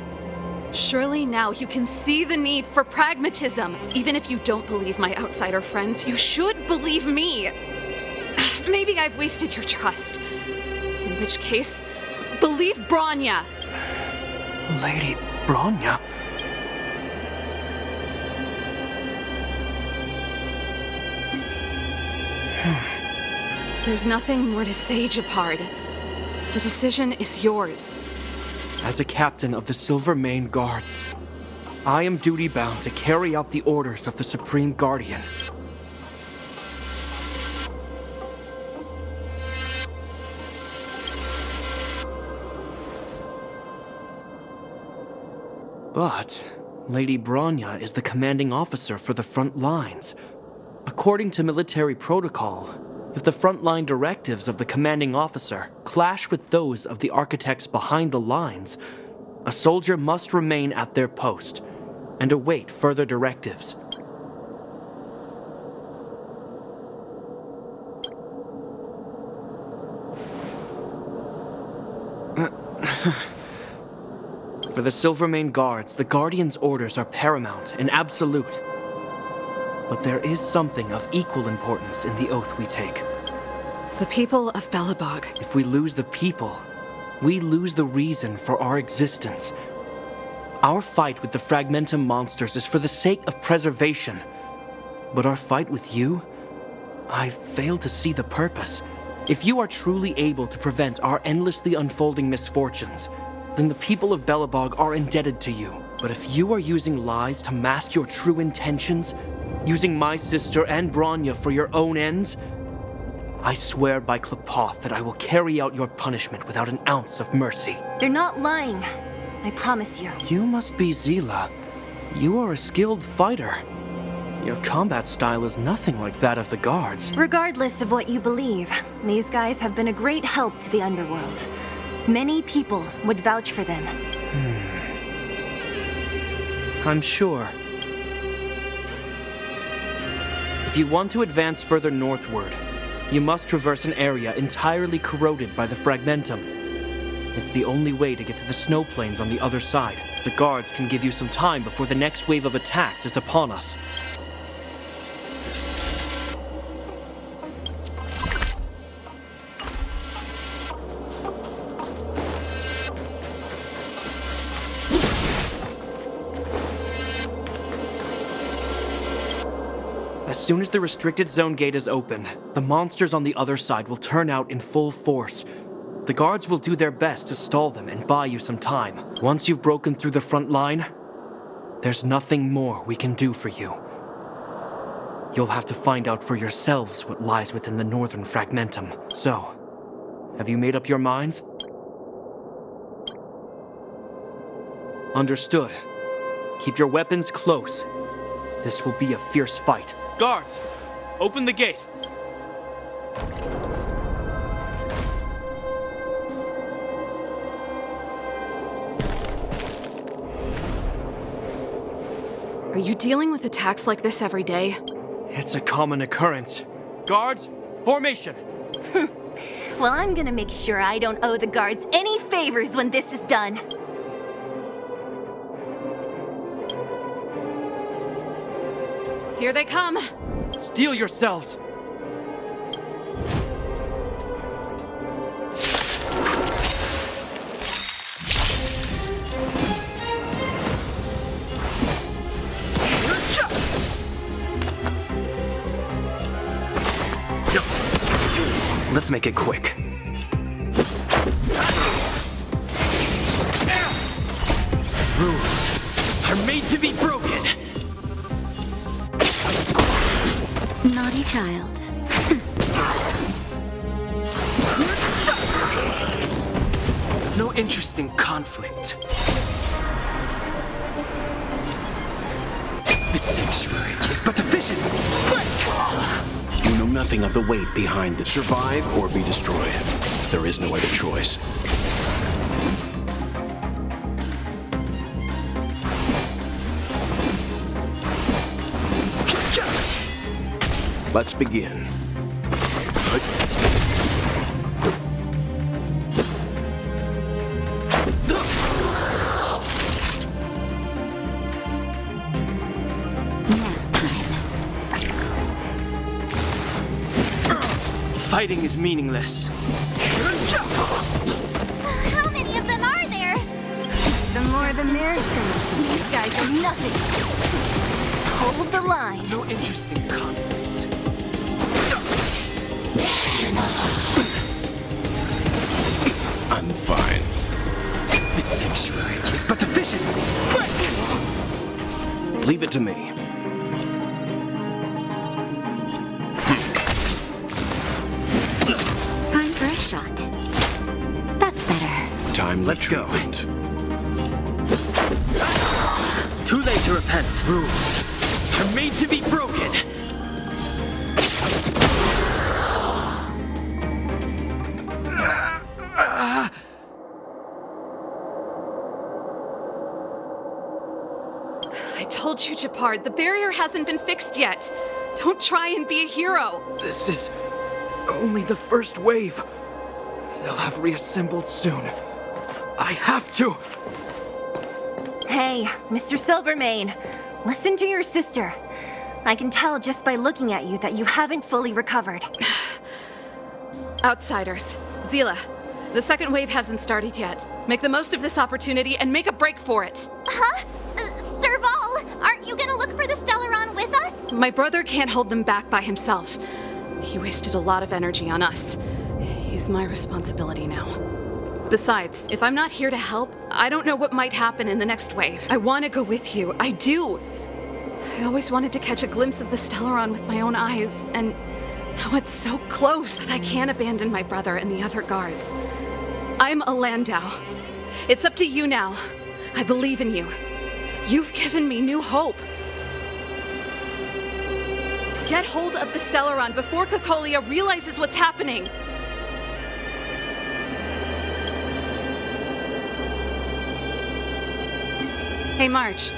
surely now you can see the need for pragmatism. Even if you don't believe my outsider friends, you should believe me. Maybe I've wasted your trust. In which case, believe Bronya. Lady Bronya? There's nothing more to say, Japard. The decision is yours. As a captain of the Silvermane Guards, I am duty-bound to carry out the orders of the Supreme Guardian. But Lady Bronya is the commanding officer for the front lines. According to military protocol, if the frontline directives of the commanding officer clash with those of the architects behind the lines, a soldier must remain at their post and await further directives. For the Silvermane Guards, the Guardian's orders are paramount and absolute. But there is something of equal importance in the oath we take. The people of Belobog. If we lose the people, we lose the reason for our existence. Our fight with the Fragmentum monsters is for the sake of preservation. But our fight with you? I fail to see the purpose. If you are truly able to prevent our endlessly unfolding misfortunes, then the people of Belobog are indebted to you. But if you are using lies to mask your true intentions, using my sister and Bronya for your own ends, I swear by Klepoth that I will carry out your punishment without an ounce of mercy. They're not lying. I promise you. You must be Zila. You are a skilled fighter. Your combat style is nothing like that of the guards. Regardless of what you believe, these guys have been a great help to the underworld. Many people would vouch for them. I'm sure. If you want to advance further northward, you must traverse an area entirely corroded by the Fragmentum. It's the only way to get to the snow plains on the other side. The guards can give you some time before the next wave of attacks is upon us. As soon as the restricted zone gate is open, the monsters on the other side will turn out in full force. The guards will do their best to stall them and buy you some time. Once you've broken through the front line, there's nothing more we can do for you. You'll have to find out for yourselves what lies within the northern Fragmentum. So, have you made up your minds? Understood. Keep your weapons close. This will be a fierce fight. Guards, open the gate. Are you dealing with attacks like this every day? It's a common occurrence. Guards, formation! Well, I'm gonna make sure I don't owe the guards any favors when this is done. Here they come. Steel yourselves! Let's make it quick. Rules are made to be broken. Naughty child. No interest in conflict. The sanctuary is but a vision. Break! You know nothing of the weight behind the survive or be destroyed. There is no other choice. Let's begin. Fighting is meaningless. How many of them are there? The more the merrier. These guys are nothing. Hold the line. No interest in conflict. I'm fine. The sanctuary is but a vision. Break! Leave it to me. Time for a shot. That's better. Time to Let's go. treatment. Too late to repent. Rules are made to be broken. I told you, Japard, the barrier hasn't been fixed yet. Don't try and be a hero. This is only the first wave. They'll have reassembled soon. I have to. Hey, Mr. Silvermane, listen to your sister. I can tell just by looking at you that you haven't fully recovered. Outsiders. Zila, the second wave hasn't started yet. Make the most of this opportunity and make a break for it. Huh? Serval, aren't you gonna look for the Stellaron with us? My brother can't hold them back by himself. He wasted a lot of energy on us. He's my responsibility now. Besides, if I'm not here to help, I don't know what might happen in the next wave. I want to go with you. I do. I always wanted to catch a glimpse of the Stellaron with my own eyes, and now it's so close that I can't abandon my brother and the other guards. I'm a Landau. It's up to you now. I believe in you. You've given me new hope. Get hold of the Stellaron before Cocolia realizes what's happening. Hey, March.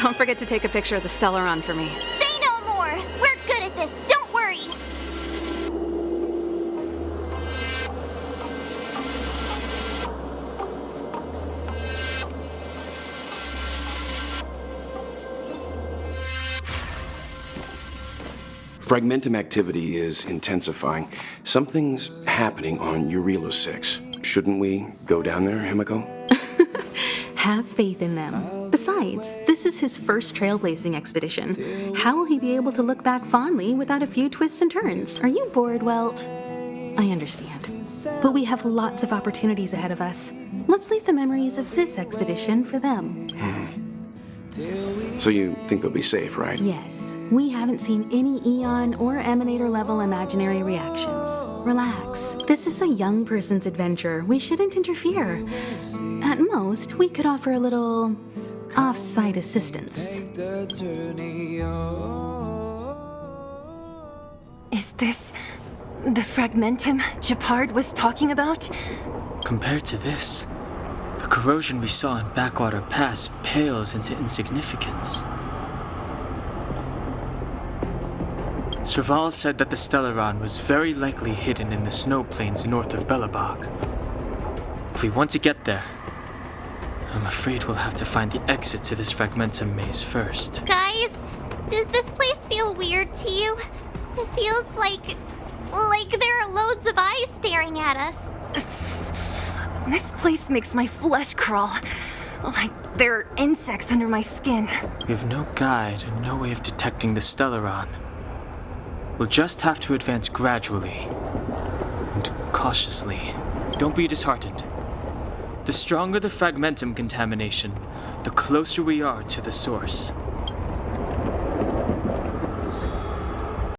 Don't forget to take a picture of the Stellaron for me. Say no more! We're good at this, don't worry! Fragmentum activity is intensifying. Something's happening on Eurilo 6. Shouldn't we go down there, Himiko? Have faith in them. Besides, this is his first trailblazing expedition. How will he be able to look back fondly without a few twists and turns? Are you bored, Welt? I understand. But we have lots of opportunities ahead of us. Let's leave the memories of this expedition for them. So you think they'll be safe, right? Yes. We haven't seen any Eon or Emanator level imaginary reactions. Relax. This is a young person's adventure. We shouldn't interfere. At most, we could offer a little off-site assistance. Is this the Fragmentum Japard was talking about? Compared to this, the corrosion we saw in Backwater Pass pales into insignificance. Serval said that the Stellaron was very likely hidden in the snow plains north of Belobog. If we want to get there, I'm afraid we'll have to find the exit to this Fragmentum maze first. Guys, does this place feel weird to you? It feels like there are loads of eyes staring at us. This place makes my flesh crawl. Like there are insects under my skin. We have no guide and no way of detecting the Stellaron. We'll just have to advance gradually. cautiously. Don't be disheartened. The stronger the fragmentum contamination, the closer we are to the source.